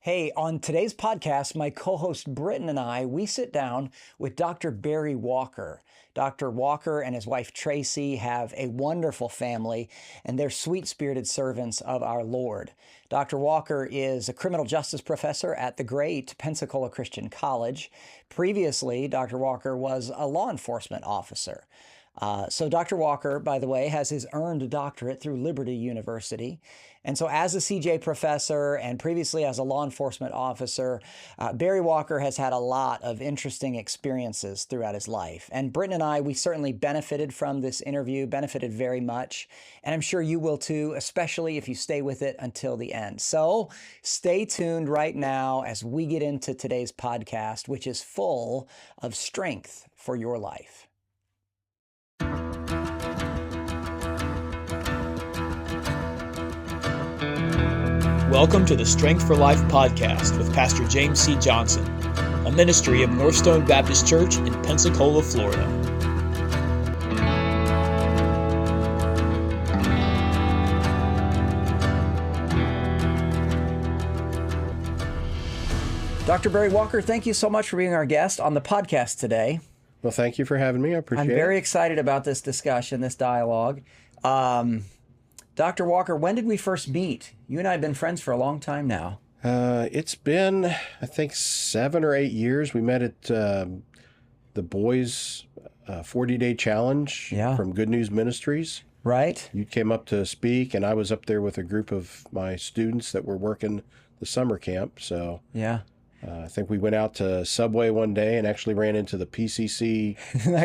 Hey, on today's podcast, my co-host Britton and I, we sit down with Dr. Barry Walker. Dr. Walker and his wife Tracy have a wonderful family, and they're sweet-spirited servants of our Lord. Dr. Walker is a criminal justice professor at the great Pensacola Christian College. Previously, Dr. Walker was a law enforcement officer. So Dr. Walker, by the way, has his earned doctorate through Liberty University. And so as a CJ professor and previously as a law enforcement officer, Barry Walker has had a lot of interesting experiences throughout his life. And Britton and I, we certainly benefited from this interview, benefited very much. And I'm sure you will too, especially if you stay with it until the end. So stay tuned right now as we get into today's podcast, which is full of strength for your life. Welcome to the Strength for Life podcast with Pastor James C. Johnson, a ministry of NorthStone Baptist Church in Pensacola, Florida. Dr. Barry Walker, thank you so much for being our guest on the podcast today. Well, thank you for having me. I appreciate it. I'm very excited about this discussion, this dialogue. Dr. Walker, when did we first meet? You and I have been friends for a long time now. It's been, I think, 7 or 8 years. We met at the boys' 40-day challenge from Good News Ministries. Right. You came up to speak, and I was up there with a group of my students that were working the summer camp. So yeah. I think we went out to Subway one day and actually ran into the PCC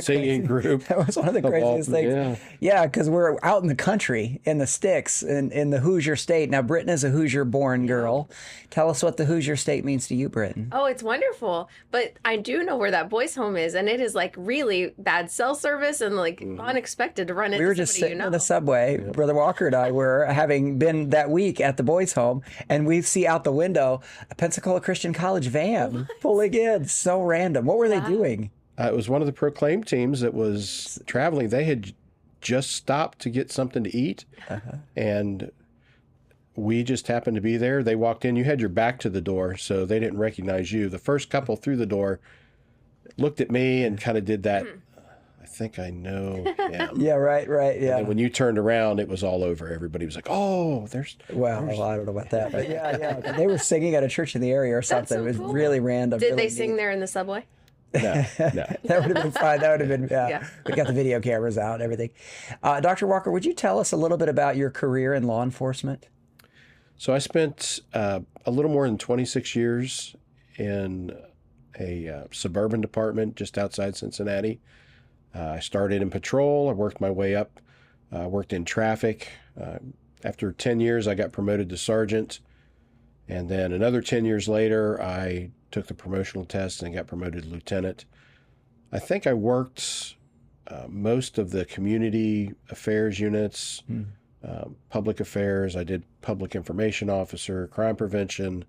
singing group. That was one of the craziest things. Yeah, because we're out in the country, in the sticks, in the Hoosier State. Now, Britton is a Hoosier-born girl. Tell us what the Hoosier State means to you, Britton. Oh, it's wonderful. But I do know where that boys' home is, and it is like really bad cell service and like unexpected to run into somebody. We were just sitting in the subway. Yeah. Brother Walker and I were having been that week at the boys' home, and we see out the window a Pensacola Christian College van pulling in. So random. What were they doing? It was one of the Proclaim teams that was traveling. They had just stopped to get something to eat, and we just happened to be there. They walked in. You had your back to the door, so they didn't recognize you. The first couple through the door looked at me and kind of did that, I think I know him. Yeah, right, yeah. And when you turned around, it was all over. Everybody was like, oh, there's... Well, I don't know about that, but yeah. They were singing at a church in the area or something. So it was cool. Really random. Did really they sing neat. there in the subway? No. That would have been fine. That would have been, Yeah. We got the video cameras out and everything. Dr. Walker, would you tell us a little bit about your career in law enforcement? So I spent a little more than 26 years in a suburban department just outside Cincinnati. I started in patrol. I worked my way up, worked in traffic. After 10 years, I got promoted to sergeant. And then another 10 years later, I took the promotional test and got promoted to lieutenant. I think I worked most of the community affairs units, public affairs. I did public information officer, crime prevention,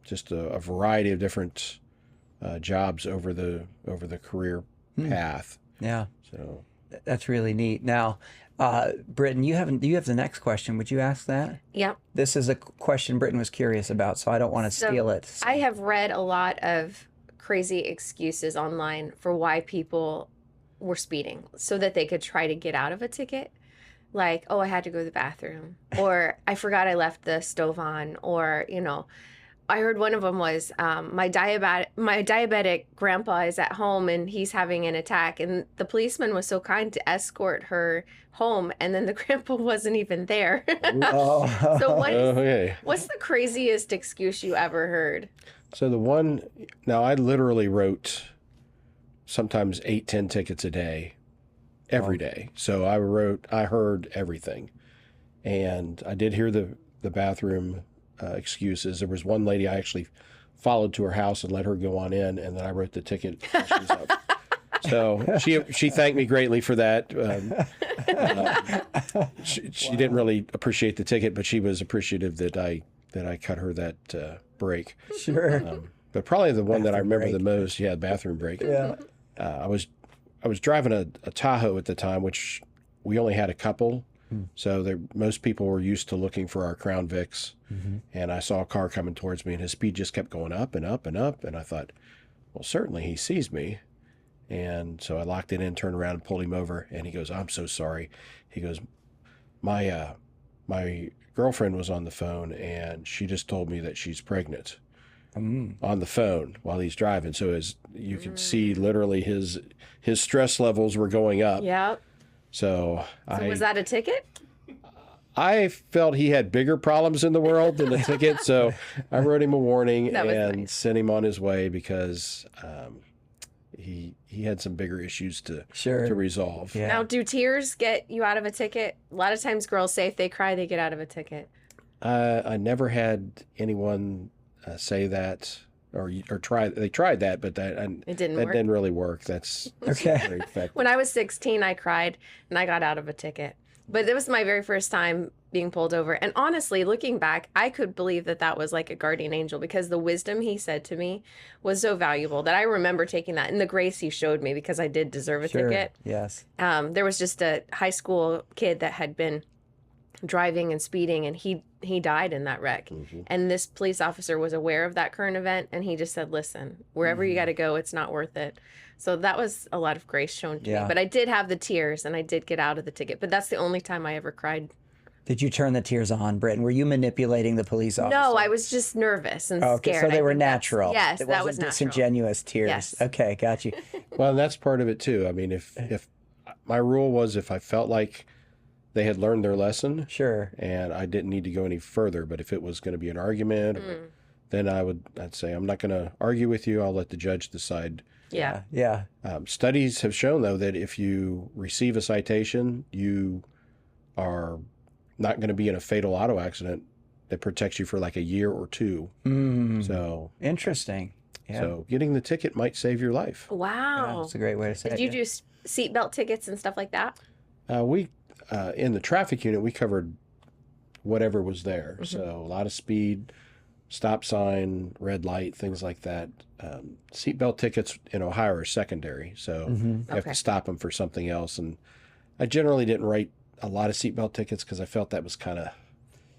just a variety of different jobs over the career path. Yeah. So that's really neat. Now, Britton, you have the next question. Would you ask that? Yep. This is a question Britton was curious about, so I don't want to steal it. So. I have read a lot of crazy excuses online for why people were speeding so that they could try to get out of a ticket. Like, oh, I had to go to the bathroom, or I forgot I left the stove on, or, I heard one of them was my diabetic grandpa is at home and he's having an attack, and the policeman was so kind to escort her home, and then the grandpa wasn't even there. So what's the craziest excuse you ever heard? So now I literally wrote sometimes 8-10 tickets a day, every day. So I heard everything, and I did hear the bathroom excuses. There was one lady I actually followed to her house and let her go on in, and then I wrote the ticket when she was up. So she thanked me greatly for that. She didn't really appreciate the ticket, but she was appreciative that I cut her that break. Sure. But probably the one that I remember break. the most, bathroom break. Yeah. I was driving a Tahoe at the time, which we only had a couple. So most people were used to looking for our Crown Vics, and I saw a car coming towards me, and his speed just kept going up and up and up, and I thought, well, certainly he sees me. And so I locked it in, turned around and pulled him over, and he goes, I'm so sorry. He goes, my girlfriend was on the phone, and she just told me that she's pregnant on the phone while he's driving. So as you can see, literally his stress levels were going up. Yep. So was that a ticket? I felt he had bigger problems in the world than the ticket, so I wrote him a warning and nice. sent him on his way because he had some bigger issues to resolve. Yeah. Now, do tears get you out of a ticket? A lot of times girls say if they cry, they get out of a ticket. I never had anyone say that or try. They tried that, but It didn't work. That didn't really work. That's Okay. very effective. When I was 16, I cried and I got out of a ticket. But it was my very first time being pulled over. And honestly, looking back, I could believe that was like a guardian angel because the wisdom he said to me was so valuable that I remember taking that and the grace he showed me because I did deserve a ticket. Yes. There was just a high school kid that had been driving and speeding and he died in that wreck. And this police officer was aware of that current event and he just said, listen, wherever you got to go, it's not worth it. So that was a lot of grace shown to me. But I did have the tears and I did get out of the ticket. But that's the only time I ever cried. Did you turn the tears on, Britton? Were you manipulating the police officer? No, I was just nervous and scared. So they were I think natural. Yes, it that was wasn't natural. disingenuous tears. Yes. Okay, got you. Well, and that's part of it too. I mean, if my rule was if I felt like they had learned their lesson, Sure. and I didn't need to go any further, but if it was going to be an argument, then I'd say I'm not going to argue with you. I'll let the judge decide. Yeah. Yeah. Studies have shown, though, that if you receive a citation, you are not going to be in a fatal auto accident that protects you for like a year or two. So Interesting. Yeah. So getting the ticket might save your life. Wow. That's a great way to say Did it. you do seatbelt tickets and stuff like that? We in the traffic unit, we covered whatever was there. So a lot of speed, stop sign, red light, things like that. Seatbelt tickets in Ohio are secondary, so you have to stop them for something else. And I generally didn't write a lot of seatbelt tickets because I felt that was kind of,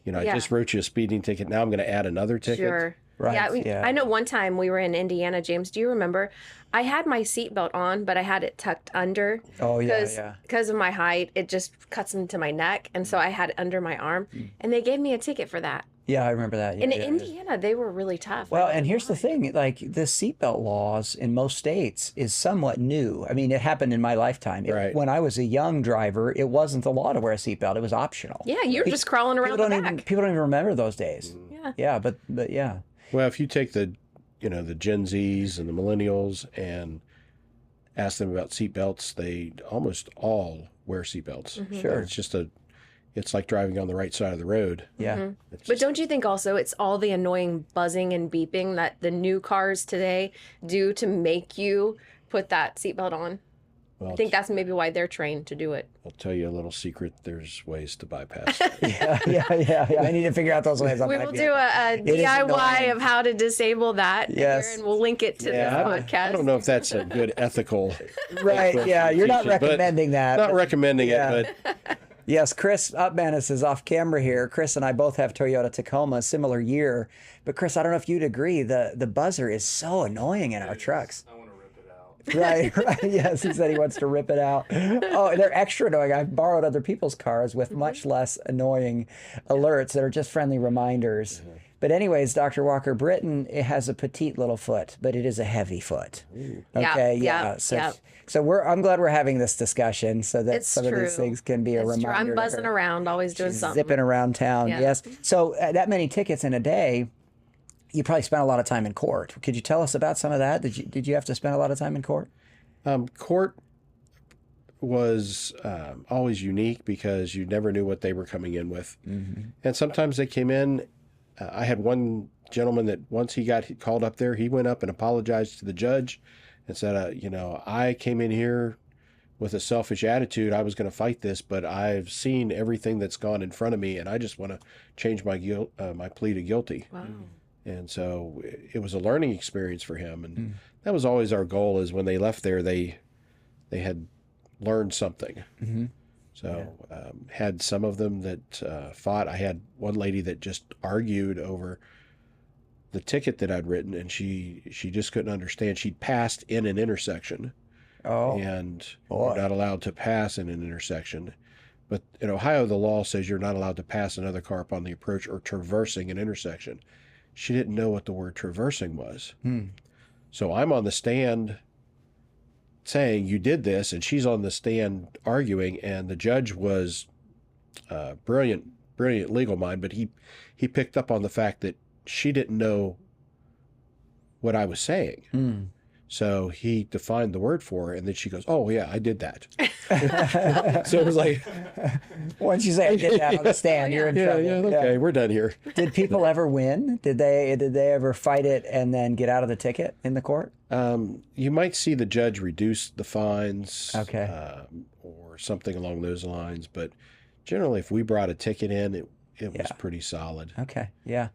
I just wrote you a speeding ticket. Now I'm going to add another ticket. Sure. Right. I know one time we were in Indiana, James, do you remember? I had my seatbelt on, but I had it tucked under. Oh, yeah. Because of my height, it just cuts into my neck. And so I had it under my arm. And they gave me a ticket for that. Yeah, I remember that. In Indiana, they were really tough. Well, and here's the thing, like the seatbelt laws in most states is somewhat new. I mean, it happened in my lifetime. When I was a young driver, it wasn't the law to wear a seatbelt. It was optional. Yeah, you're just crawling around the back. People don't even remember those days. Yeah. Yeah, but yeah. Well, if you take the Gen Zs and the millennials and ask them about seatbelts, they almost all wear seatbelts. Sure. It's like driving on the right side of the road. Yeah. But don't you think also it's all the annoying buzzing and beeping that the new cars today do to make you put that seatbelt on? Well, I think that's maybe why they're trained to do it. I'll tell you a little secret. There's ways to bypass. Yeah. I need to figure out those ways. We will do a DIY of how to disable that. Yes. Here, and we'll link it to this podcast. I don't know if that's a good ethical. Right. Yeah. You're not but recommending that. Not recommending it, but Yes, Chris Upmanis is off camera here. Chris and I both have Toyota Tacoma, similar year. But Chris, I don't know if you'd agree, the buzzer is so annoying in our trucks. I want to rip it out. Right. Yes, he said he wants to rip it out. Oh, they're extra annoying. I've borrowed other people's cars with much less annoying alerts that are just friendly reminders. But anyways, Dr. Walker, Britton, it has a petite little foot, but it is a heavy foot. Okay, So I'm glad we're having this discussion so that It's some of these true. things can be a It's reminder. true. I'm to buzzing her. around, always doing something. Zipping around town, Yeah. yes. So that many tickets in a day, you probably spent a lot of time in court. Could you tell us about some of that? Did you have to spend a lot of time in court? court was always unique because you never knew what they were coming in with. And sometimes they came in. I had one gentleman that once he got called up there, he went up and apologized to the judge and said, I came in here with a selfish attitude. I was going to fight this, but I've seen everything that's gone in front of me, and I just want to change my my plea to guilty. Wow. And so it was a learning experience for him. And that was always our goal, is when they left there, they had learned something. So had some of them that fought. I had one lady that just argued over the ticket that I'd written, and she just couldn't understand. She'd passed in an intersection, and you're not allowed to pass in an intersection. But in Ohio, the law says you're not allowed to pass another car upon the approach or traversing an intersection. She didn't know what the word traversing was. So I'm on the stand saying you did this, and she's on the stand arguing, and the judge was brilliant legal mind, but he picked up on the fact that she didn't know what I was saying. So he defined the word for her, and then she goes, "Oh yeah, I did that." So it was like, once you say I did that on the stand, you're in trouble. Okay, we're done here. Did people ever win? Did they ever fight it and then get out of the ticket in the court? You might see the judge reduce the fines, okay, or something along those lines. But generally, if we brought a ticket in, it was pretty solid. Okay, yeah.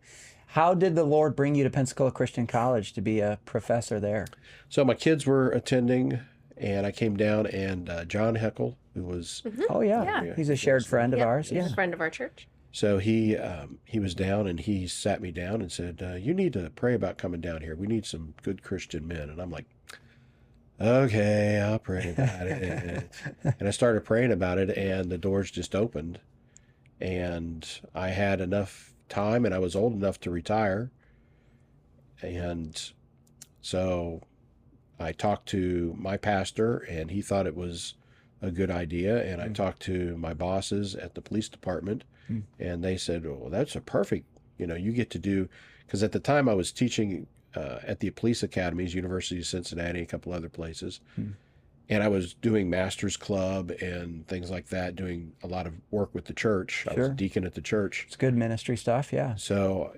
How did the Lord bring you to Pensacola Christian College to be a professor there? So my kids were attending, and I came down, and John Heckel, who was oh yeah, he's a shared friend of ours. He's a friend of our church. So he was down, and he sat me down and said, "You need to pray about coming down here. We need some good Christian men." And I'm like, "Okay, I'll pray about it." And I started praying about it, and the doors just opened, and I had enough time, and I was old enough to retire. And so I talked to my pastor, and he thought it was a good idea. And I talked to my bosses at the police department, and they said, "Well, that's a perfect, you get to do," because at the time I was teaching at the police academies, University of Cincinnati, a couple other places. And I was doing Master's Club and things like that, doing a lot of work with the church. I was a deacon at the church. It's good ministry stuff, yeah. So,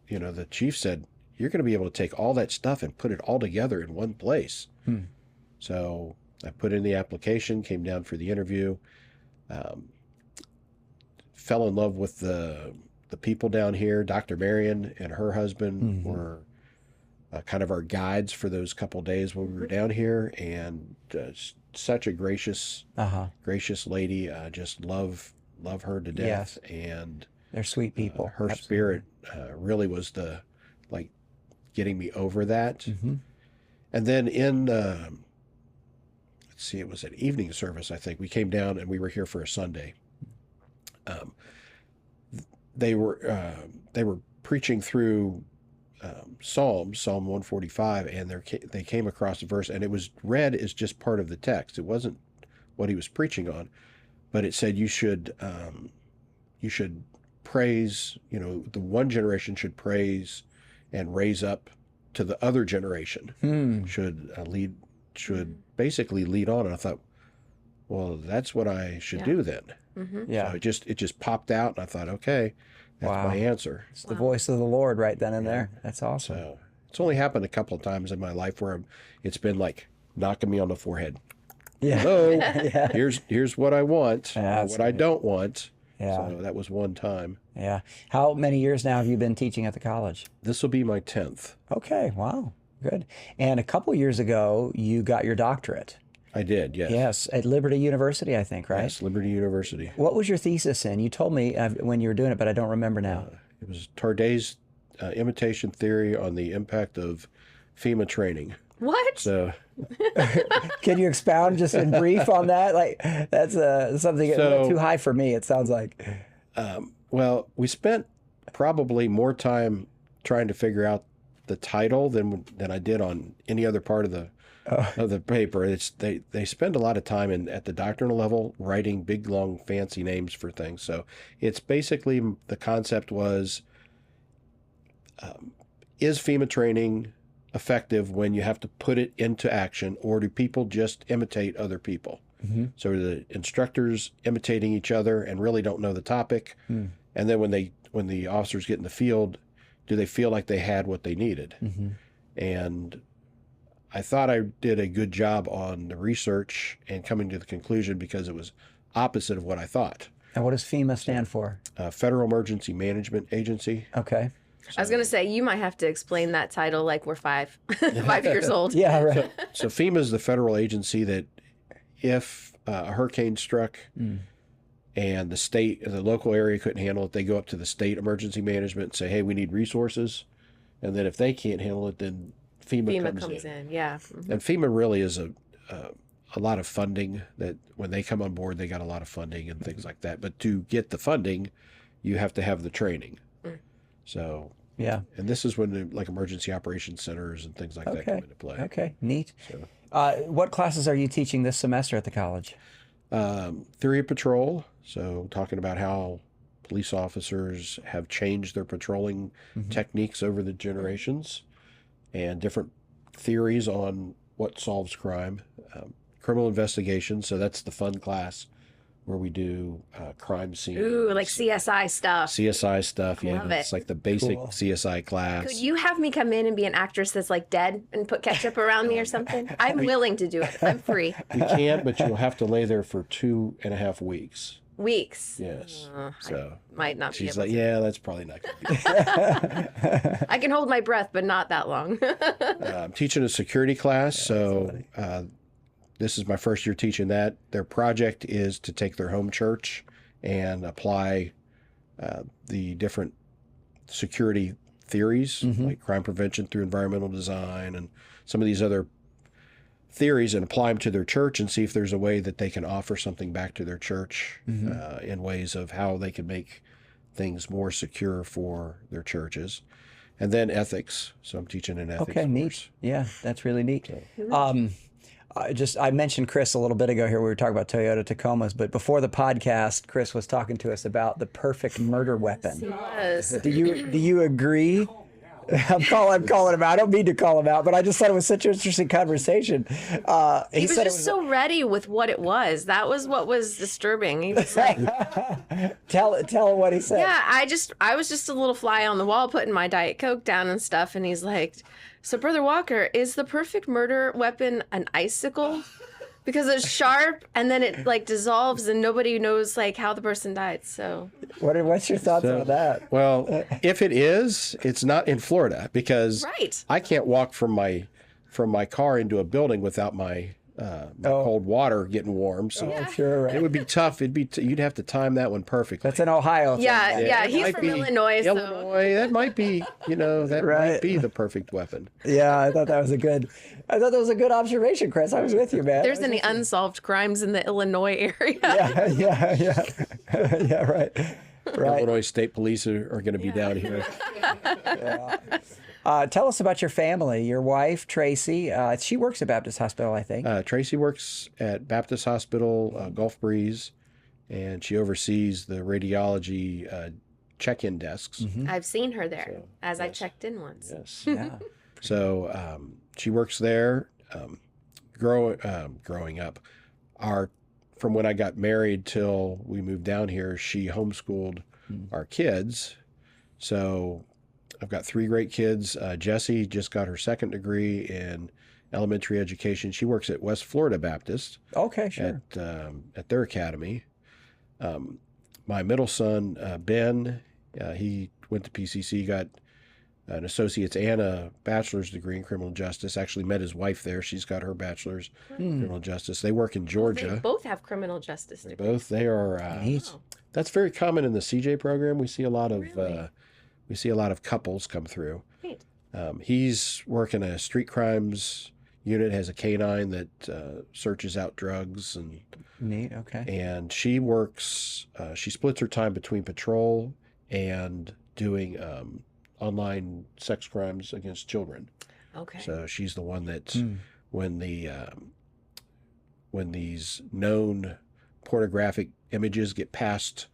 the chief said, "You're going to be able to take all that stuff and put it all together in one place." So I put in the application, came down for the interview, fell in love with the people down here. Dr. Marion and her husband were kind of our guides for those couple days when we were down here, and such a gracious lady. Just love her to death. Yes. And they're sweet people. Her spirit really was getting me over that. And then in let's see, it was an evening service, I think. We came down, and we were here for a Sunday. They were preaching through Psalm 145, and they came across a verse, and it was read as just part of the text. It wasn't what he was preaching on, but it said you should praise, the one generation should praise and raise up to the other generation, should basically lead on. And I thought, well, that's what I should do then. So it just popped out, and I thought, okay, that's my answer. It's the voice of the Lord right then and there. That's awesome. So it's only happened a couple of times in my life where it's been like knocking me on the forehead. Hello, here's what I want, what I don't want. So that was one time. Yeah. How many years now have you been teaching at the college? This will be my 10th. Okay. Wow. Good. And a couple years ago, you got your doctorate. I did, yes. Yes, at Liberty University, I think, right? Yes, Liberty University. What was your thesis in? You told me when you were doing it, but I don't remember now. It was Tarday's imitation theory on the impact of FEMA training. What? So, can you expound just in brief on that? Like, that's something too high for me, it sounds like. Well, we spent probably more time trying to figure out the title than I did on any other part of the paper. They spend a lot of time at the doctrinal level writing big, long, fancy names for things. So it's basically, the concept was, is FEMA training effective when you have to put it into action, or do people just imitate other people? So are the instructors imitating each other and really don't know the topic? And then when the officers get in the field, do they feel like they had what they needed? And I thought I did a good job on the research and coming to the conclusion, because it was opposite of what I thought. And what does FEMA stand for? Federal Emergency Management Agency. Okay. I was going to say, you might have to explain that title like we're 5 years old. Yeah, right. So FEMA is the federal agency that if a hurricane struck and the local area couldn't handle it, they go up to the state emergency management and say, hey, we need resources. And then if they can't handle it, then FEMA comes in. Yeah. And FEMA really is a lot of funding. That when they come on board, they got a lot of funding and things like that. But to get the funding, you have to have the training. So yeah, and this is when like emergency operations centers and things like that come into play. Okay, neat. So, what classes are you teaching this semester at the college? Theory of patrol. So talking about how police officers have changed their patrolling techniques over the generations, and different theories on what solves crime. Criminal investigation. So that's the fun class where we do crime scenes. Ooh, like CSI stuff. CSI stuff, yeah. Love it. It's like the basic CSI class. Could you have me come in and be an actress that's like dead and put ketchup around me or something? I'm willing to do it. I'm free. We can, but you'll have to lay there for 2.5 weeks. Weeks. Yes. I might not be she's able like, to. yeah, that's probably not going to be. I can hold my breath, but not that long. I'm teaching a security class, so this is my first year teaching that. Their project is to take their home church and apply the different security theories, like crime prevention through environmental design and some of these other theories, and apply them to their church and see if there's a way that they can offer something back to their church in ways of how they can make things more secure for their churches. And then ethics. So I'm teaching an ethics course. Neat. Yeah, that's really neat. I mentioned Chris a little bit ago here. We were talking about Toyota Tacomas, but before the podcast, Chris was talking to us about the perfect murder weapon. Yes. Do you agree? I'm calling him out. I don't mean to call him out, but I just thought it was such an interesting conversation. He was just so ready with what it was. That was what was disturbing. He was like, tell him what he said. yeah, I was just a little fly on the wall putting my Diet Coke down and stuff. And he's like, so Brother Walker, is the perfect murder weapon an icicle? Because it's sharp and then it like dissolves and nobody knows like how the person died. So what's your thoughts on that? Well, if it is, it's not in Florida because I can't walk from my car into a building without my cold water getting warm. So Sure, right. it would be tough. You'd have to time that one perfectly. That's an Ohio thing. yeah, he's from Illinois. So. Illinois, that might be, might be the perfect weapon. Yeah, I thought that was a good observation, Chris. I was with you, man. There's any unsolved crimes in the Illinois area. Yeah, right. Illinois State Police are going to be down here. Tell us about your family. Your wife, Tracy, she works at Baptist Hospital, I think. Tracy works at Baptist Hospital, Gulf Breeze, and she oversees the radiology check-in desks. I've seen her there I checked in once. Yes. Yeah. So she works there. Growing up, from when I got married till we moved down here, she homeschooled our kids. So I've got 3 great kids. Jessie just got her 2nd degree in elementary education. She works at West Florida Baptist. Okay, sure. At their academy. My middle son, Ben, he went to PCC, got an associate's and a bachelor's degree in criminal justice. Actually met his wife there. She's got her bachelor's in criminal justice. They work in Georgia. They both have criminal justice degrees. They are. That's very common in the CJ program. We see a lot of couples come through. Neat. He's working a street crimes unit, has a canine that searches out drugs and. Neat. Okay. And she works. She splits her time between patrol and doing online sex crimes against children. Okay. So she's the one that when these known pornographic images get passed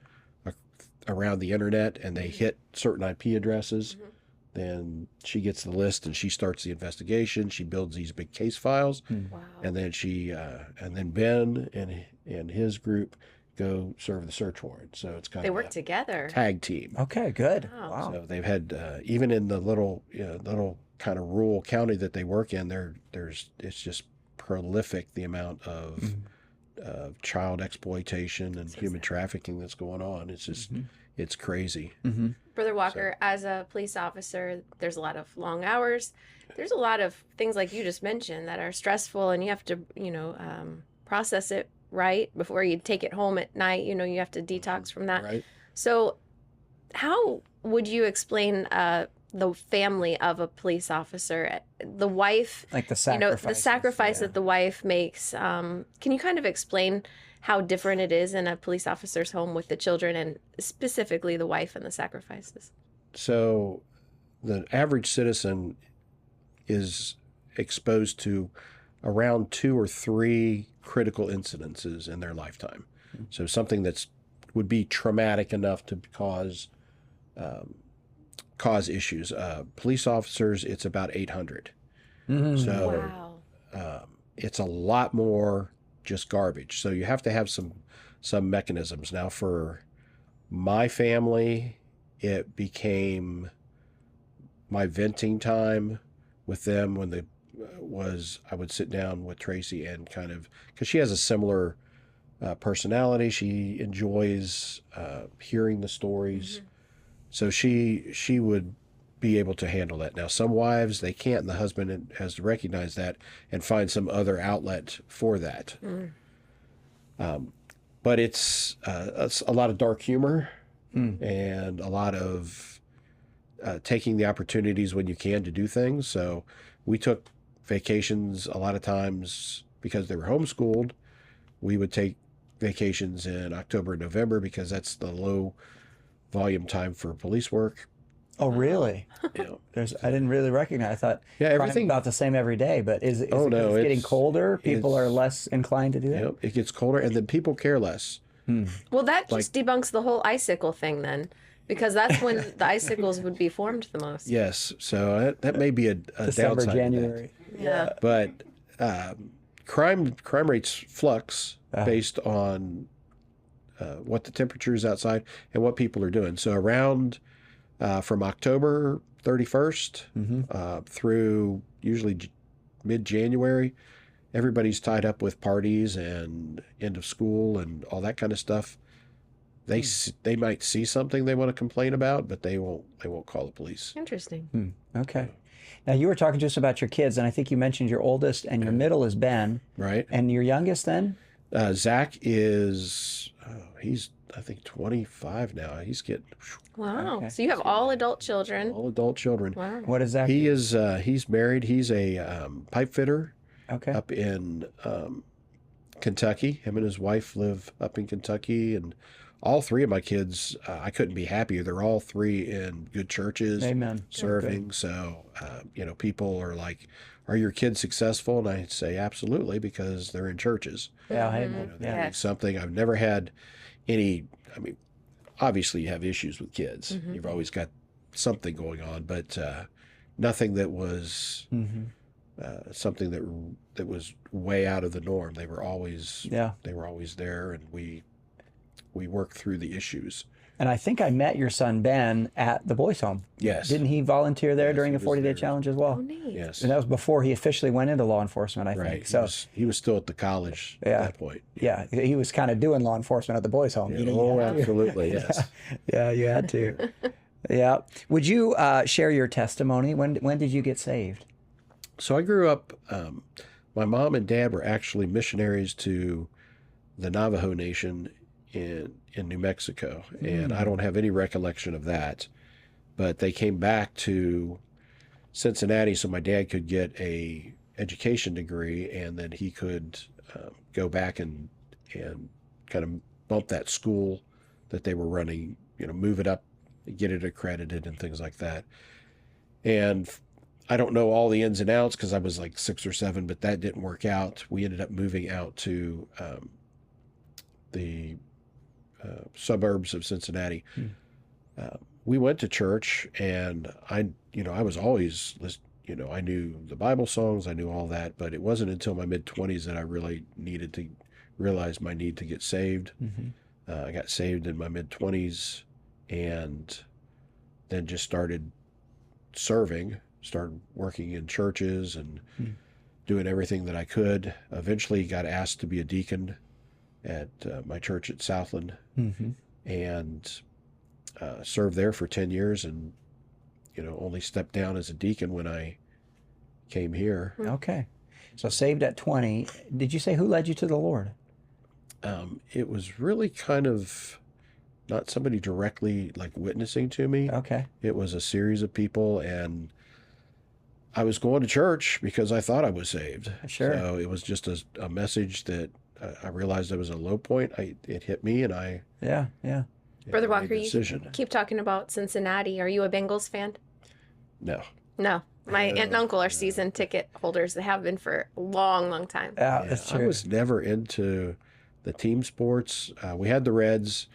around the internet and they hit certain IP addresses, then she gets the list and she starts the investigation. She builds these big case files, Wow. and then Ben and his group go serve the search warrant. So it's kind They of work a together. tag team. Okay, good. Wow. So they've had even in the little kind of rural county that they work in, it's just prolific the amount of child exploitation and human trafficking that's going on. It's just it's crazy. Brother Walker, as a police officer, there's a lot of long hours. There's a lot of things like you just mentioned that are stressful, and you have to, process it right? Before you take it home at night, you have to detox from that. Right. So how would you explain the family of a police officer, the wife, Like the the sacrifice. sacrifice that the wife makes? Can you kind of explain how different it is in a police officer's home with the children and specifically the wife and the sacrifices? So the average citizen is exposed to around 2 or 3 critical incidences in their lifetime. So something that's would be traumatic enough to cause issues. Police officers, it's about 800. So Wow. it's a lot more just garbage. So you have to have some mechanisms. Now for my family, it became my venting time with them when I would sit down with Tracy and kind of, because she has a similar personality. She enjoys hearing the stories. So she would be able to handle that. Now, some wives, they can't, and the husband has to recognize that and find some other outlet for that. But it's a lot of dark humor and a lot of taking the opportunities when you can to do things. So we took vacations a lot of times because they were homeschooled. We would take vacations in October and November because that's the low volume time for police work. Oh, really? I didn't really recognize. I thought everything about the same every day, but is it no, because it's getting it's- colder? People are it's- less inclined to do that? It gets colder, and then people care less. Well, that just debunks the whole icicle thing then, because that's when the icicles would be formed the most. Yes, so that may be a December, downside January. Yeah. to that. But crime rates flux based on what the temperature is outside and what people are doing. So around from October 31st through usually mid-January, everybody's tied up with parties and end of school and all that kind of stuff. They might see something they want to complain about, but they won't call the police. Interesting. Okay. Now, you were talking to us about your kids, and I think you mentioned your oldest and your middle is Ben. Right. And your youngest then? Zach is, he's, I think, 25 now. He's getting Wow. Okay. So you have all adult children. all adult children. Wow. What is that? He's married. He's a pipe fitter Okay. up in Kentucky. Him and his wife live up in Kentucky, and all 3 of my kids, I couldn't be happier. They're all 3 in good churches, Amen. serving. So, people are like, "Are your kids successful?" And I say, "Absolutely," because they're in churches. Yeah, amen. They're Yeah. doing something. I've never had any. I mean, obviously you have issues with kids. You've always got something going on, but nothing that was something that was way out of the norm. They were always there, and we worked through the issues. And I think I met your son Ben at the boys' home. Yes. Didn't he volunteer there during he the was 40-day there. challenge as well? Oh, neat. Yes. And that was before he officially went into law enforcement, I think. Right. So, He was still at the college Yeah. at that point. yeah, he was kind of doing law enforcement at the boys' home. You know, Oh, you had to. absolutely. Yes. Yeah, you had to. Yeah. Would you share your testimony? When did you get saved? So I grew up, my mom and dad were actually missionaries to the Navajo Nation in New Mexico. And I don't have any recollection of that. But they came back to Cincinnati so my dad could get a education degree, and then he could go back and kind of bump that school that they were running, move it up, get it accredited and things like that. And I don't know all the ins and outs because I was like 6 or 7, but that didn't work out. We ended up moving out to the suburbs of Cincinnati. We went to church, and I was always, I knew the Bible songs, I knew all that, but it wasn't until my mid-20s that I really needed to realize my need to get saved. I got saved in my mid-20s, and then just started serving, started working in churches and doing everything that I could. Eventually got asked to be a deacon at my church at Southland, and served there for 10 years, and only stepped down as a deacon when I came here. Okay. So saved at 20. Did you say who led you to the Lord? It was really kind of not somebody directly like witnessing to me. Okay. It was a series of people, and I was going to church because I thought I was saved. Sure. So it was just a message that I realized there was a low point. It hit me, and I Yeah. Brother made a Walker, you decision. keep talking about Cincinnati. Are you a Bengals fan? No. No. My aunt and uncle are season ticket holders. They have been for a long, long time. Yeah, that's I true. was never into the team sports. We had the Reds.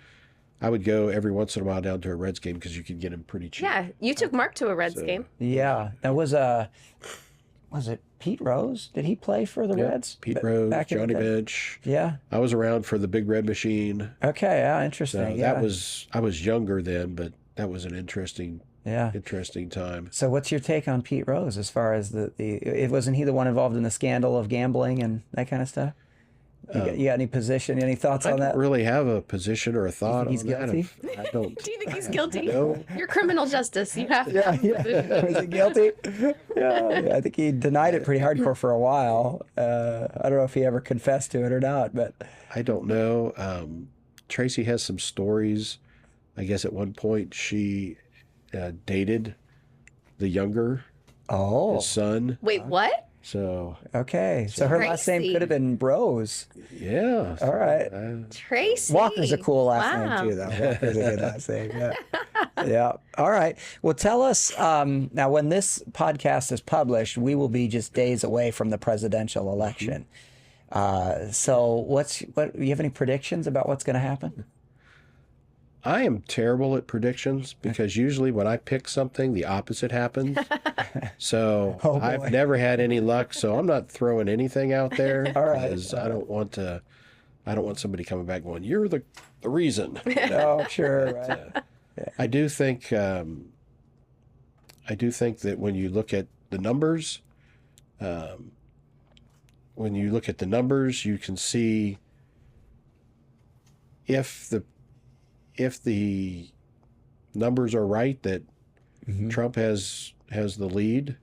I would go every once in a while down to a Reds game because you could get them pretty cheap. Yeah, you took Mark to a Reds So- game. Yeah. That was it Pete Rose? Did he play for the Yep. Reds? Pete B- Rose, back in the Johnny day? Bench. Yeah. I was around for the Big Red Machine. Okay. Yeah. So Interesting. Yeah. I was younger then, but that was an interesting time. So what's your take on Pete Rose as far as wasn't he the one involved in the scandal of gambling and that kind of stuff? You got any position, any thoughts I on don't that? really have a position or a thought he's on that. guilty? I don't. Do you think he's guilty? No. You're criminal justice. You have to Yeah, have a position. Was he guilty? Yeah, I think he denied it pretty hardcore for a while. I don't know if he ever confessed to it or not, but I don't know. Tracy has some stories. I guess at one point she dated the younger, his son. Wait, what? So okay. So her last name Tracy. could have been Rose. yeah. All right. Tracy. Walker's a cool last Wow. name too, though. Walker's a good last name. Yeah. Yeah. All right. Well, tell us now. When this podcast is published, we will be just days away from the presidential election. So, what? You have any predictions about what's going to happen? I am terrible at predictions because usually when I pick something, the opposite happens. So Oh, boy. I've never had any luck. So I'm not throwing anything out there. All right. Because I don't want somebody coming back going, "You're the reason." Oh, sure. Right. I do think that when you look at the numbers, you can see if the numbers are right that Trump has the lead,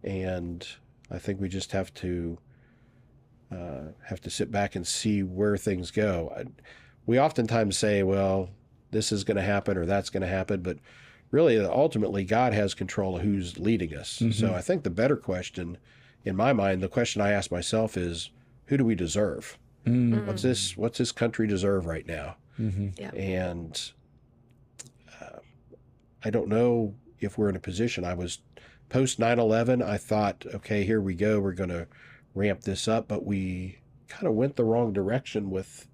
and I think we just have to sit back and see where things go. We oftentimes say, well, this is going to happen or that's going to happen, but really, ultimately, God has control of who's leading us. So I think the better question, in my mind, the question I ask myself is, who do we deserve? What's this country deserve right now? Yeah. And I don't know if we're in a position. I was post 9/11. I thought, okay, here we go. We're going to ramp this up, but we kind of went the wrong direction with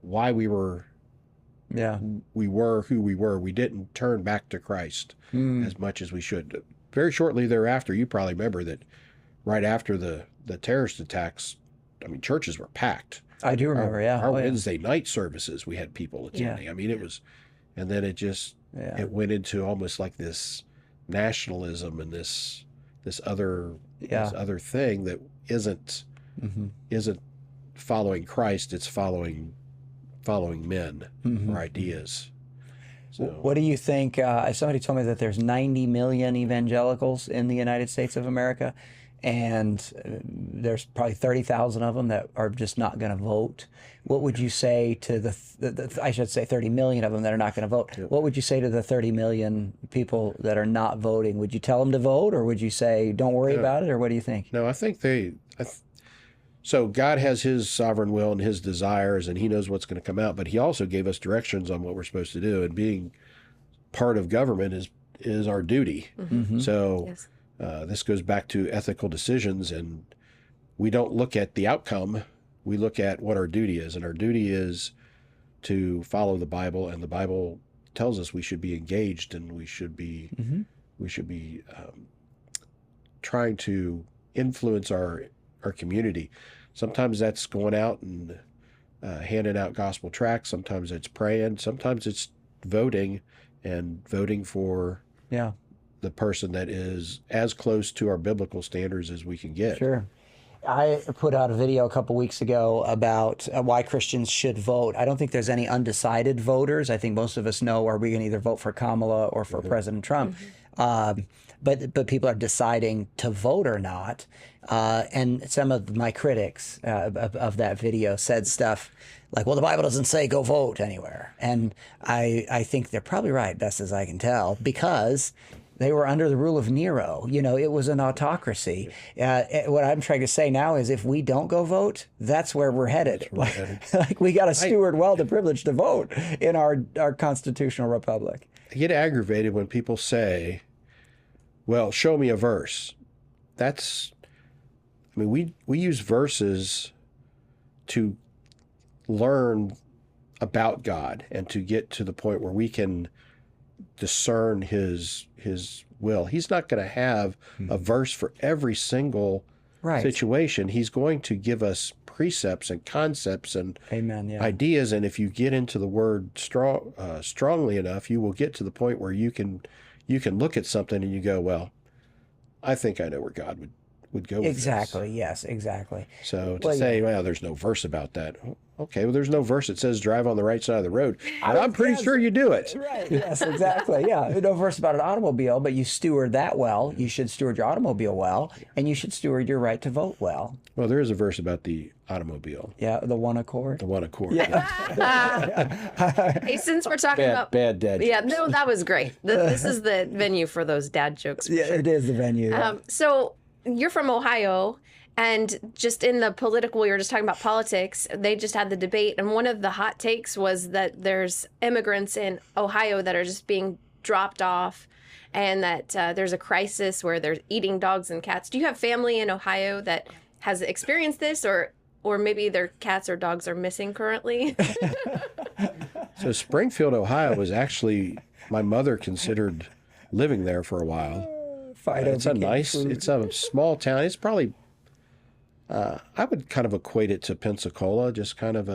why we were who we were. We didn't turn back to Christ as much as we should. Very shortly thereafter, you probably remember that right after the terrorist attacks, I mean, churches were packed. I do remember. Our Yeah. Wednesday night services, we had people attending. I mean, it was, and then it just it went into almost like this nationalism and this other thing that isn't following Christ. It's following men or ideas. So What do you think? Somebody told me that there's 90 million evangelicals in the United States of America, and there's probably 30,000 of them that are just not going to vote. What would you say to I should say 30 million of them that are not going to vote? What would you say to the 30 million people that are not voting? Would you tell them to vote, or would you say, don't worry about it, or what do you think? No, I think so God has his sovereign will and his desires, and he knows what's going to come out, but he also gave us directions on what we're supposed to do, and being part of government is our duty. So Yes. this goes back to ethical decisions, and we don't look at the outcome. We look at what our duty is, and our duty is to follow the Bible, and the Bible tells us we should be engaged, and we should be trying to influence our community. Sometimes that's going out and handing out gospel tracts. Sometimes it's praying. Sometimes it's voting for the person that is as close to our biblical standards as we can get. Sure. I put out a video a couple weeks ago about why Christians should vote. I don't think there's any undecided voters. I think most of us know, are we going to either vote for Kamala or for President Trump? but people are deciding to vote or not. And some of my critics of that video said stuff like, well, the Bible doesn't say go vote anywhere. And I think they're probably right, best as I can tell, because they were under the rule of Nero. It was an autocracy. What I'm trying to say now is if we don't go vote, that's where we're headed. Like we got to steward well the privilege to vote in our constitutional republic. I get aggravated when people say, well, show me a verse. We use verses to learn about God and to get to the point where we can discern his will. He's not going to have a verse for every single situation. He's going to give us precepts and concepts and ideas. And if you get into the word strongly enough, you will get to the point where you can look at something and you go, well, I think I know where God would go with exactly. this. Yes, exactly. So to say, well, there's no verse about that. Okay, well, there's no verse that says drive on the right side of the road. I'm pretty sure you do it. Right, yes, exactly. Yeah, no verse about an automobile, but you steward that well. You should steward your automobile well, and you should steward your right to vote well. Well, there is a verse about the automobile. Yeah, the one accord. The one accord. Yeah. Hey, since we're talking about bad dad jokes. Yeah, no, that was great. This is the venue for those dad jokes. For Yeah, sure. it is the venue. Yeah. So you're from Ohio, and just in the political, we were just talking about politics. They just had the debate, and one of the hot takes was that there's immigrants in Ohio that are just being dropped off, and that there's a crisis where they're eating dogs and cats. Do you have family in Ohio that has experienced this, or maybe their cats or dogs are missing currently? So Springfield, Ohio was actually, my mother considered living there for a while. It's a small town. It's probably, I would kind of equate it to Pensacola, just kind of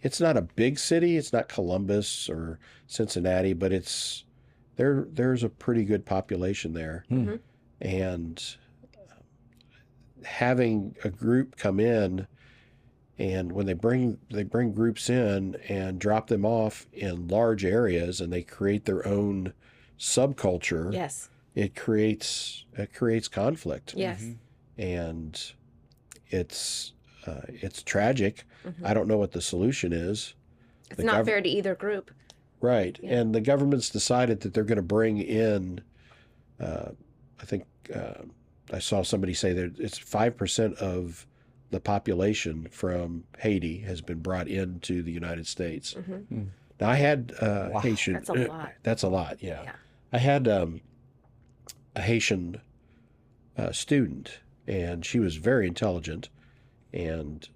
it's not a big city. It's not Columbus or Cincinnati, but there's a pretty good population there. Mm-hmm. And having a group come in, and when they bring groups in and drop them off in large areas, and they create their own subculture. Yes. It creates conflict. Yes. And it's tragic. Mm-hmm. I don't know what the solution is. It's not fair to either group. Right. Yeah. And the government's decided that they're going to bring in, I think I saw somebody say that it's 5% of the population from Haiti has been brought into the United States. Mm-hmm. Now I had Haitian. That's a lot. That's a lot. Yeah. I had a Haitian student, and she was very intelligent, and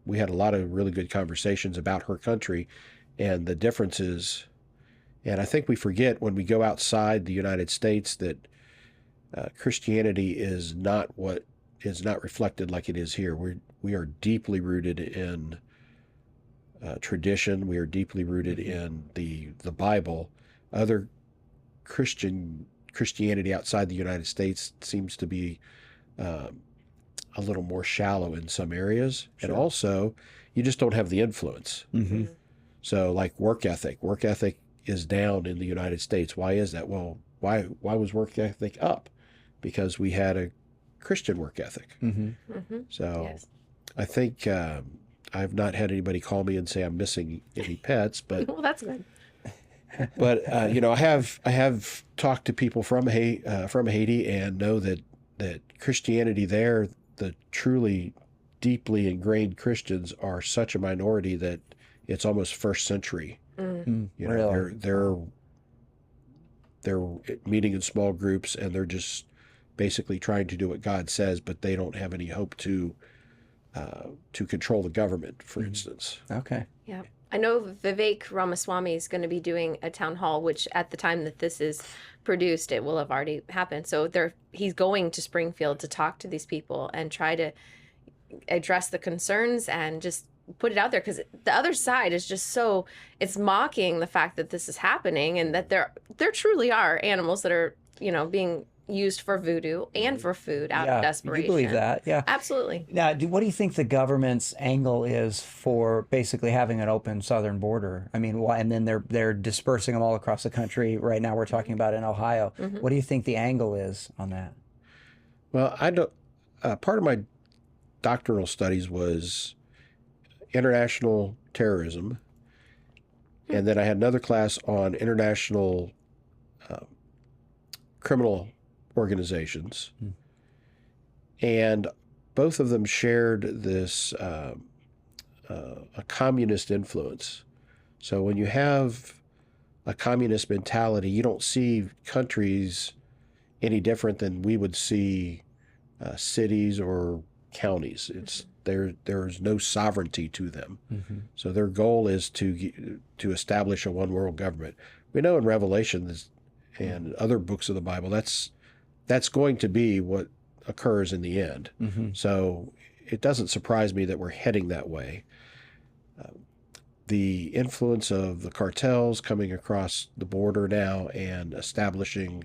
we had a lot of really good conversations about her country and the differences. And I think we forget when we go outside the United States that Christianity is not reflected like it is here. We are deeply rooted in tradition. We are deeply rooted in the Bible. Other Christianity outside the United States seems to be a little more shallow in some areas. Sure. And also, you just don't have the influence. Mm-hmm. So like work ethic is down in the United States. Why is that? Well, why was work ethic up? Because we had a Christian work ethic. Mm-hmm. Mm-hmm. So yes. I think I've not had anybody call me and say I'm missing any pets, but well, that's good. But I have talked to people from Haiti and know that Christianity there, the truly deeply ingrained Christians, are such a minority that it's almost first century. Mm. Really? They're meeting in small groups, and they're just basically trying to do what God says, but they don't have any hope to control the government, for instance. Okay. Yeah. I know Vivek Ramaswamy is going to be doing a town hall, which at the time that this is produced, it will have already happened. So he's going to Springfield to talk to these people and try to address the concerns and just put it out there, because the other side is just it's mocking the fact that this is happening and that there truly are animals that are, being used for voodoo and for food out Yeah, of desperation. you believe that? Yeah. Absolutely. Now, what do you think the government's angle is for basically having an open southern border? I mean, why? And then they're dispersing them all across the country. Right now, we're talking about in Ohio. What do you think the angle is on that? Well, I don't. Part of my doctoral studies was international terrorism, and then I had another class on international criminal organizations, and both of them shared this a communist influence. So when you have a communist mentality, you don't see countries any different than we would see cities or counties. It's there's no sovereignty to them. So their goal is to establish a one world government. We know in Revelation and other books of the Bible that's going to be what occurs in the end. So it doesn't surprise me that we're heading that way. The influence of the cartels coming across the border now and establishing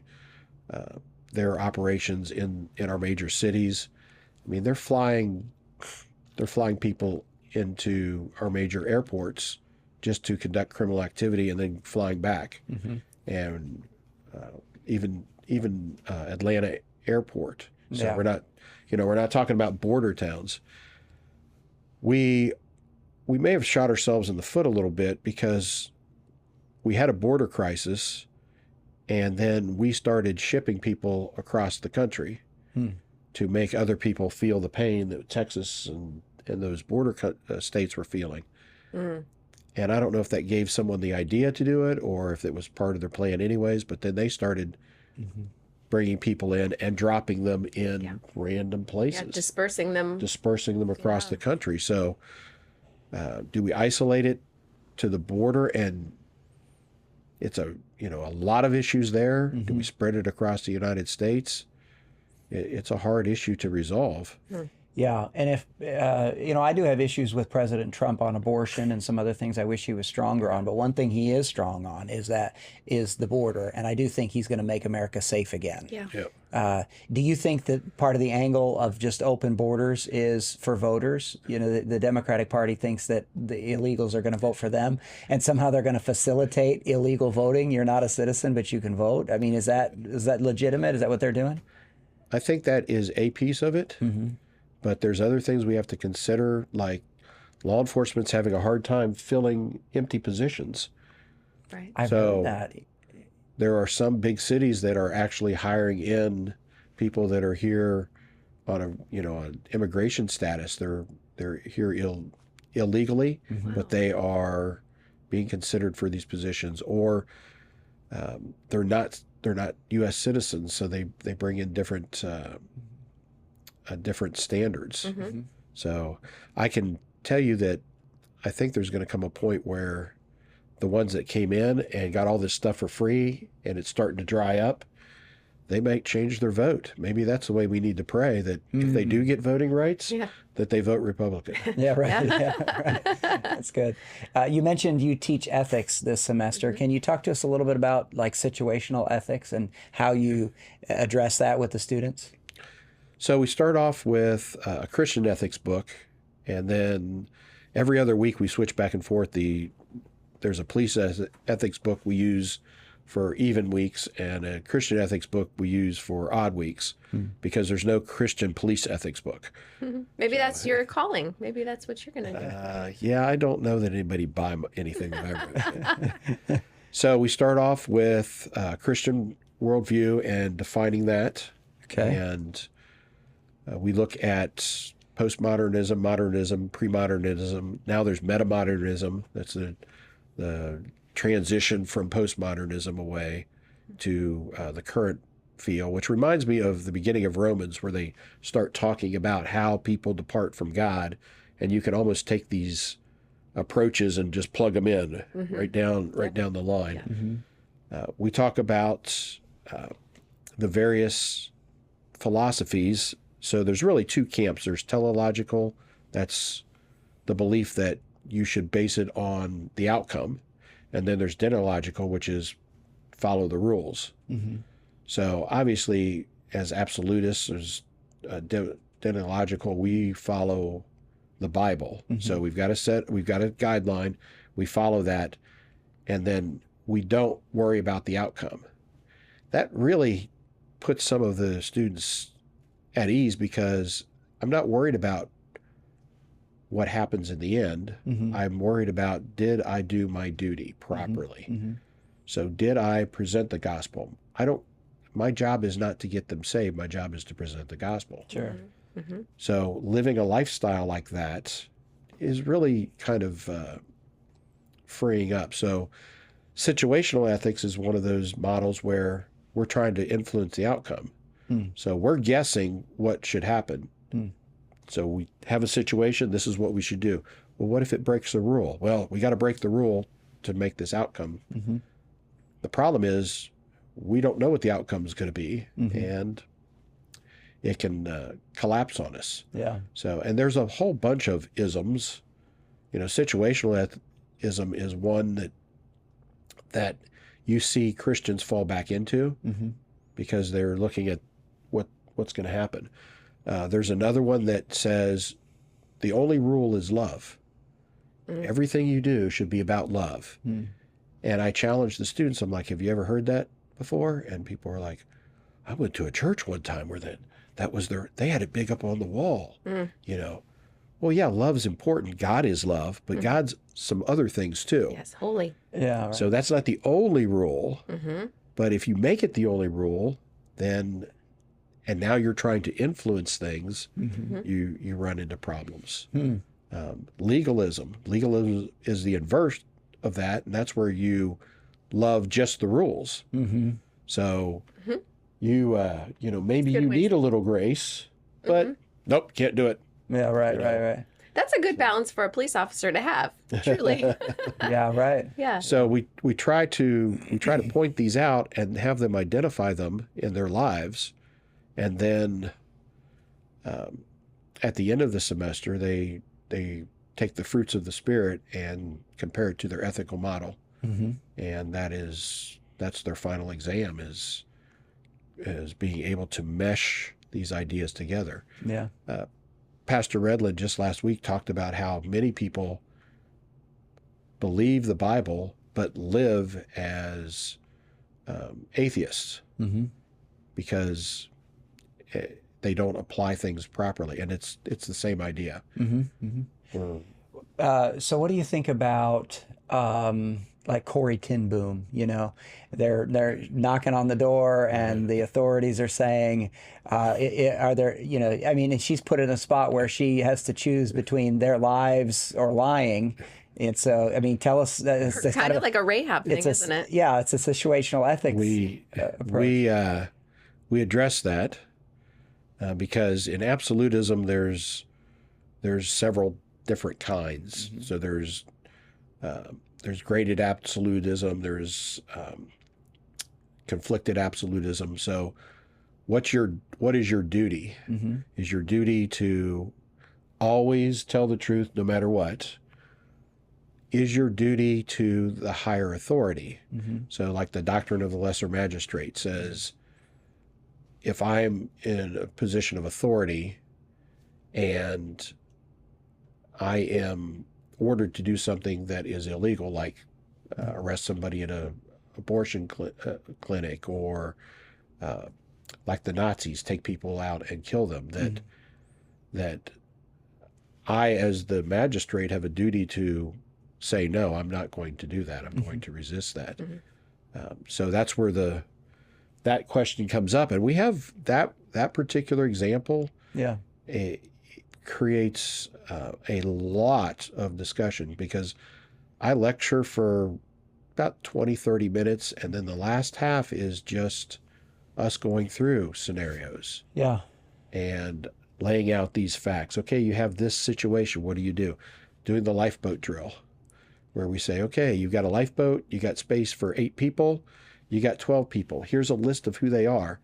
their operations in our major cities. I mean, they're flying people into our major airports just to conduct criminal activity and then flying back. And even Atlanta airport. So we're not talking about border towns. We may have shot ourselves in the foot a little bit because we had a border crisis, and then we started shipping people across the country to make other people feel the pain that Texas and those border states were feeling. And I don't know if that gave someone the idea to do it or if it was part of their plan anyways, but then they started bringing people in and dropping them in random places. Dispersing them across the country. So do we isolate it to the border and it's a lot of issues there? Do we spread it across the United States? It's a hard issue to resolve. Yeah, and if I do have issues with President Trump on abortion and some other things I wish he was stronger on, but one thing he is strong on is the border, and I do think he's going to make America safe again. Do you think that part of the angle of just open borders is for voters? The Democratic Party thinks that the illegals are going to vote for them, and somehow they're going to facilitate illegal voting. You're not a citizen, but you can vote. I mean, is that legitimate? Is that what they're doing? I think that is a piece of it. But there's other things we have to consider, like law enforcement's having a hard time filling empty positions. Right. I've heard that. There are some big cities that are actually hiring in people that are here on an immigration status. They're here illegally, but they are being considered for these positions, or they're not U.S. citizens, so they bring in different standards. So I can tell you that I think there's going to come a point where the ones that came in and got all this stuff for free and it's starting to dry up, they might change their vote. Maybe that's the way we need to pray, that if they do get voting rights, that they vote Republican. Yeah, right. Right. That's good. You mentioned you teach ethics this semester. Can you talk to us a little bit about like situational ethics and how you address that with the students? So we start off with a Christian ethics book, and then every other week we switch back and forth. There's a police ethics book we use for even weeks and a Christian ethics book we use for odd weeks because there's no Christian police ethics book. Maybe that's your calling. Maybe that's what you're going to do. Yeah, I don't know that anybody buy anything that I read. So we start off with Christian worldview and defining that. Okay. And we look at postmodernism, modernism, premodernism. Now there's metamodernism. That's the transition from postmodernism away to the current feel, which reminds me of the beginning of Romans, where they start talking about how people depart from God, and you can almost take these approaches and just plug them in right down the line. We talk about the various philosophies. So there's really two camps. There's teleological, that's the belief that you should base it on the outcome. And then there's deontological, which is follow the rules. So obviously as absolutists, as deontological, we follow the Bible. So we've got a guideline, we follow that, and then we don't worry about the outcome. That really puts some of the students at ease, because I'm not worried about what happens in the end. I'm worried about, did I do my duty properly? So did I present the gospel? My job is not to get them saved. My job is to present the gospel. Sure. So living a lifestyle like that is really kind of freeing up. So situational ethics is one of those models where we're trying to influence the outcome. So we're guessing what should happen. So we have a situation, this is what we should do. Well, what if it breaks the rule? Well, we got to break the rule to make this outcome. The problem is we don't know what the outcome is going to be, and it can collapse on us. Yeah. So, and there's a whole bunch of isms. Situational ism is one that you see Christians fall back into because they're looking at what's going to happen. There's another one that says the only rule is love. Everything you do should be about love. And I challenge the students. I'm like, have you ever heard that before? And people are like, I went to a church one time where they had it big up on the wall. Well, yeah, love's important. God is love, but God's some other things too. Yes, holy. Yeah. Right. So that's not the only rule. But if you make it the only rule, then, and now you're trying to influence things, you run into problems. Legalism is the inverse of that, and that's where you love just the rules. So you maybe you need a little grace, but nope, can't do it. Yeah, right. That's a good balance for a police officer to have, truly. Yeah, right. Yeah. So we try to point these out and have them identify them in their lives, and then at the end of the semester they take the fruits of the Spirit and compare it to their ethical model, and that's their final exam, is being able to mesh these ideas together. Yeah. Pastor Redland just last week talked about how many people believe the Bible but live as atheists because they don't apply things properly, and it's the same idea. So what do you think about like Corrie ten Boom? They're knocking on the door, and the authorities are saying, are there, and she's put in a spot where she has to choose between their lives or lying. And so, tell us. It's kind of like a Rahab thing, isn't it? Yeah, it's a situational ethics approach. We address that because in absolutism there's several different kinds. So there's graded absolutism, there's conflicted absolutism. So what is your duty? Is your duty to always tell the truth no matter what? Is your duty to the higher authority? So like the doctrine of the lesser magistrate says, if I'm in a position of authority and I am ordered to do something that is illegal, like arrest somebody in an abortion clinic, or like the Nazis, take people out and kill them, that I, as the magistrate, have a duty to say, no, I'm not going to do that. I'm going to resist that. So that's where that question comes up. And we have that particular example. Yeah. It creates a lot of discussion, because I lecture for about 20, 30 minutes, and then the last half is just us going through scenarios. Yeah. And laying out these facts. Okay, you have this situation. What do you do? Doing the lifeboat drill, where we say, okay, you've got a lifeboat, you got space for 8 people, you got 12 people. Here's a list of who they are.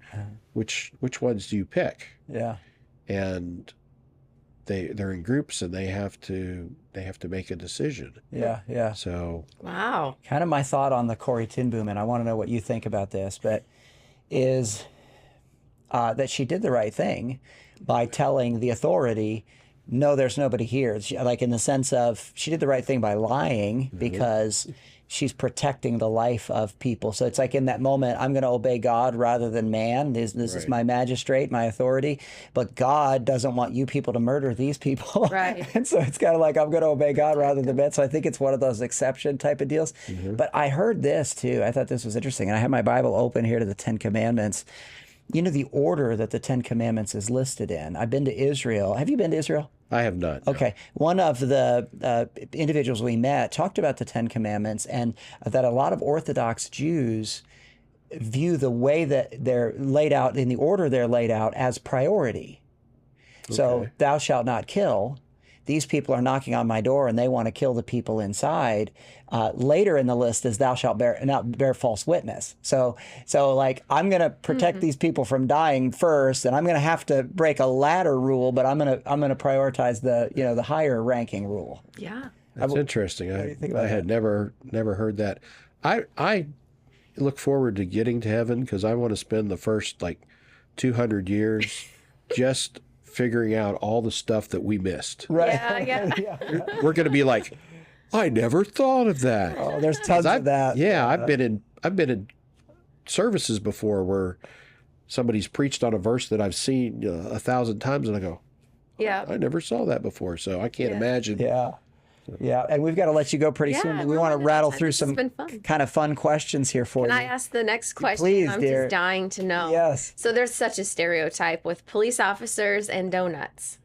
Which ones do you pick? Yeah. And they're in groups, and they have to make a decision. Yeah. So Wow. Kind of my thought on the Corrie ten Boom, and I want to know what you think about this, but is that she did the right thing by telling the authority, no, there's nobody here. Like in the sense of she did the right thing by lying because she's protecting the life of people. So it's like in that moment, I'm going to obey God rather than man. This is my magistrate, my authority. But God doesn't want you people to murder these people. Right. And so it's kind of like, I'm going to obey God rather than man. So I think it's one of those exception type of deals. But I heard this too. I thought this was interesting. And I have my Bible open here to the Ten Commandments. You know, the order that the Ten Commandments is listed in. I've been to Israel. Have you been to Israel? I have not. No. Okay. One of the individuals we met talked about the Ten Commandments and that a lot of Orthodox Jews view the way that they're laid out, in the order they're laid out, as priority. So, thou shalt not kill. These people are knocking on my door and they want to kill the people inside. Later in the list is thou shalt not bear false witness. So like I'm going to protect these people from dying first, and I'm going to have to break a ladder rule, but I'm going to prioritize the higher ranking rule. Yeah. That's interesting. I had never heard that. I look forward to getting to heaven because I want to spend the first 200 years just figuring out all the stuff that we missed. Right. Yeah. We're going to be like, I never thought of that. Oh, there's tons of that. Yeah, I've been in services before where somebody's preached on a verse that I've seen 1,000 times, and I go, Yeah. I never saw that before, so I can't imagine. Yeah, and we've got to let you go pretty soon. But we want to rattle through some kind of fun questions here for you. Can I ask the next question? Please, I'm dear. just dying to know. Yes. So there's such a stereotype with police officers and donuts.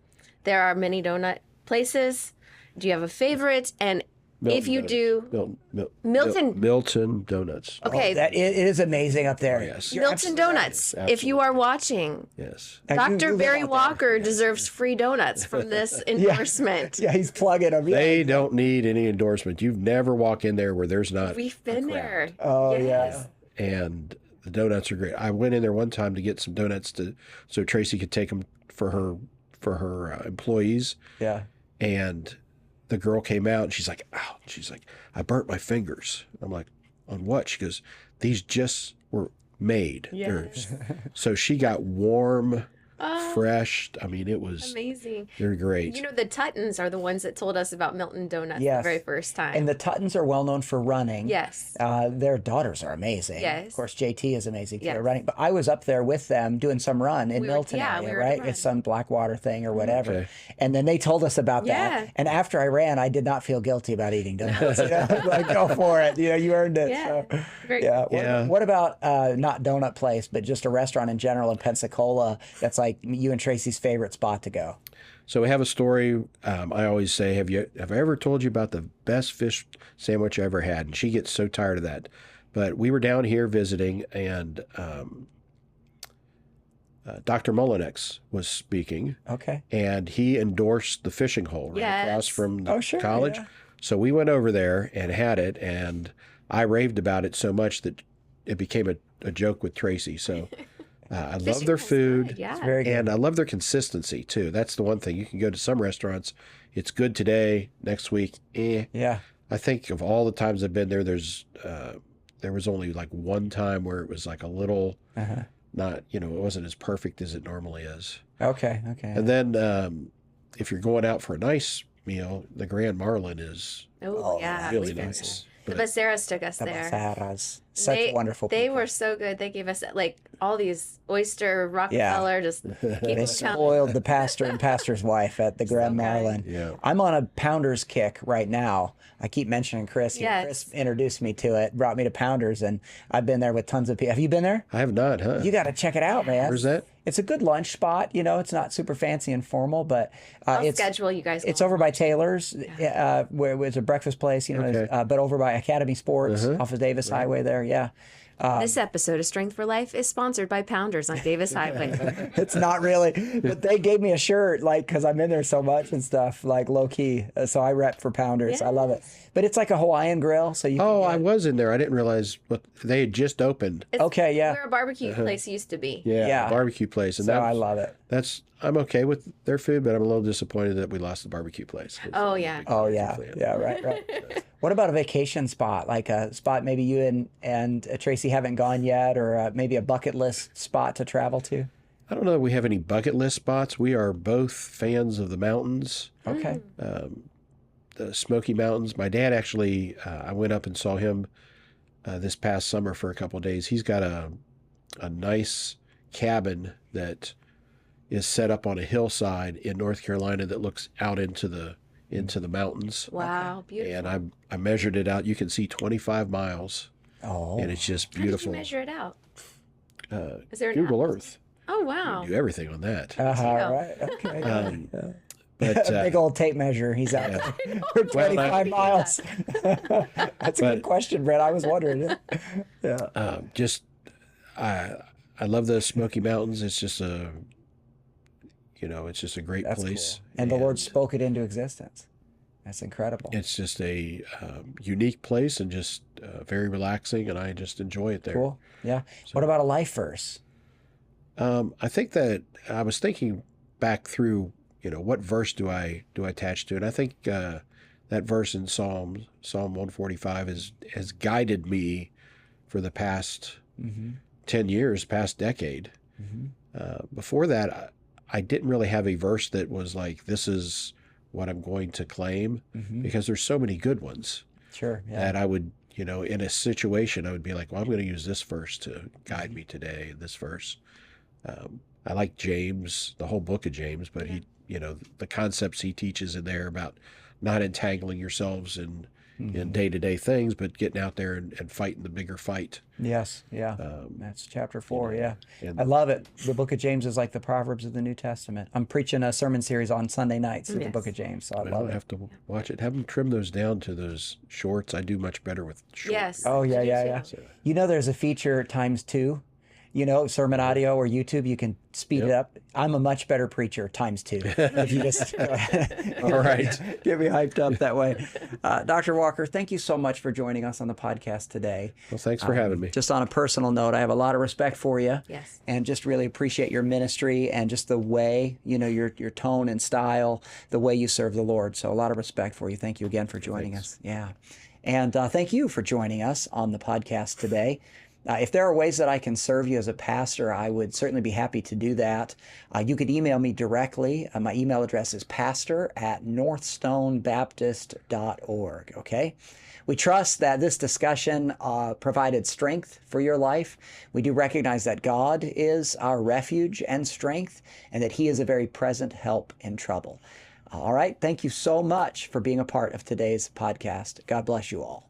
There are many donut places. Do you have a favorite? And if you do, Milton Donuts. okay, It is amazing up there. yes. Milton Donuts. If you are watching, Yes. Dr. live Barry out there. Walker deserves free donuts from this endorsement. Yeah, he's plugging them. They don't need any endorsement. You've never walk in there where there's not. We've been there. Oh, Yes. And the donuts are great. I went in there one time to get some donuts so Tracy could take them for her employees. Yeah. And the girl came out and she's like, "Ow!" She's like, "I burnt my fingers." I'm like, "On what?" She goes, "These just were made." Yes. So she got warm, fresh. I mean, it was Amazing. They're great. You know, the Tuttons are the ones that told us about Milton Donuts Yes. the very first time. And the Tuttons are well known for running. Yes. Their daughters are amazing. Yes. Of course, JT is amazing for Yes. running. But I was up there with them doing some run in We were- Milton yeah, area, we were right? to It's run. some Blackwater thing or whatever. Okay. And then they told us about Yeah. that. And after I ran, I did not feel guilty about eating donuts. Like, go for it. You earned it. Yeah. So, Very yeah. Yeah. What about not donut place, but just a restaurant in general in Pensacola that's like you and Tracy's favorite spot to go? So we have a story. I always say, have I ever told you about the best fish sandwich I ever had? And she gets so tired of that. But we were down here visiting, and Dr. Mullinex was speaking, Okay. and he endorsed the fishing hole right Yes. across from the Oh, sure, college. yeah. So we went over there and had it, and I raved about it so much that it became a joke with Tracy. So I love Fishing their was food. good, Yeah. Very good. And I love their consistency too. That's the one thing. You can go to some restaurants, it's good today, next week, Yeah. I think of all the times I've been there, there was only like one time where it was like a little not, it wasn't as perfect as it normally is. Okay. And then if you're going out for a nice meal, the Grand Marlin is Oh, yeah. really we've been nice. The But Becerras took us The there. Becerras. Such wonderful They people. were so good. They gave us all these oyster Rockefeller. Just keep They them coming. spoiled the pastor and pastor's wife at the Grand good. Marlin. Yeah. I'm on a Pounders kick right now. I keep mentioning Chris. Yes. Chris introduced me to it, brought me to Pounders, and I've been there with tons of people. Have you been there? I have not, huh? You got to check it out, man. Where's that? It's a good lunch spot. It's not super fancy and formal, but I'll it's schedule you guys. It's going. over by Taylor's, where it was a breakfast place, Okay. but over by Academy Sports off of Davis Highway there. Yeah. This episode of Strength for Life is sponsored by Pounders on Davis Highway. It's not really, but they gave me a shirt, because I'm in there so much and stuff, low key. So I rep for Pounders. I love it. But it's like a Hawaiian grill, so you. Oh, can I was in there. I didn't realize they had just opened. Okay, yeah. Where a barbecue place used to be. Yeah. Barbecue place. And So I love it. I'm okay with their food, but I'm a little disappointed that we lost the barbecue place. Oh, yeah. Oh yeah, yeah, right. What about a vacation spot, like a spot maybe you and Tracy haven't gone yet, or maybe a bucket list spot to travel to? I don't know that we have any bucket list spots. We are both fans of the mountains, Okay. the Smoky Mountains. My dad actually, I went up and saw him this past summer for a couple of days. He's got a nice cabin that is set up on a hillside in North Carolina that looks out into the mountains. Wow, beautiful. And I measured it out. You can see 25 miles, Oh. and it's just How did beautiful. you measure it out? Is there an Google app? Earth. Oh, You wow. can do everything on that. All Yeah. right. Okay. Yeah. But A big old tape measure. He's out yeah. there for 25 miles. That's a good question, Brett. I was wondering. Yeah. just I love the Smoky Mountains. It's just it's just a great That's place. cool. And the Lord spoke it into existence. That's incredible. It's just a unique place and just very relaxing, and I just enjoy it there. Cool. Yeah. What about a life verse? I think that I was thinking back through, what verse do I attach to, and I think that verse in Psalm 145 has guided me for the past 10 years, past decade. Before that, I didn't really have a verse that was like, this is what I'm going to claim, because there's so many good ones Sure. Yeah. that I would, in a situation, I would be like, well, I'm going to use this verse to guide me today, this verse. I like James, the whole book of James, but he, the concepts he teaches in there about not entangling yourselves in day-to-day things, but getting out there and fighting the bigger fight. Yes. Yeah. That's chapter 4. Yeah. and- I love it. The book of James is like the Proverbs of the New Testament. I'm preaching a sermon series on Sunday nights through the book of James, so I I love don't it. have to watch it. Have them trim those down to those shorts. I do much better with short. Yes. Oh, yeah, I do yeah, too. yeah. There's a feature ×2. Sermon audio or YouTube, you can speed it up. I'm a much better preacher ×2. If you just All right. get me hyped up that way. Dr. Walker, thank you so much for joining us on the podcast today. Well, thanks for having me. Just on a personal note, I have a lot of respect for you. Yes. And just really appreciate your ministry and just the way, your tone and style, the way you serve the Lord. So a lot of respect for you. Thank you again for joining us. Yeah. And thank you for joining us on the podcast today. If there are ways that I can serve you as a pastor, I would certainly be happy to do that. You could email me directly. My email address is pastor@northstonebaptist.org, okay? We trust that this discussion provided strength for your life. We do recognize that God is our refuge and strength, and that He is a very present help in trouble. All right, thank you so much for being a part of today's podcast. God bless you all.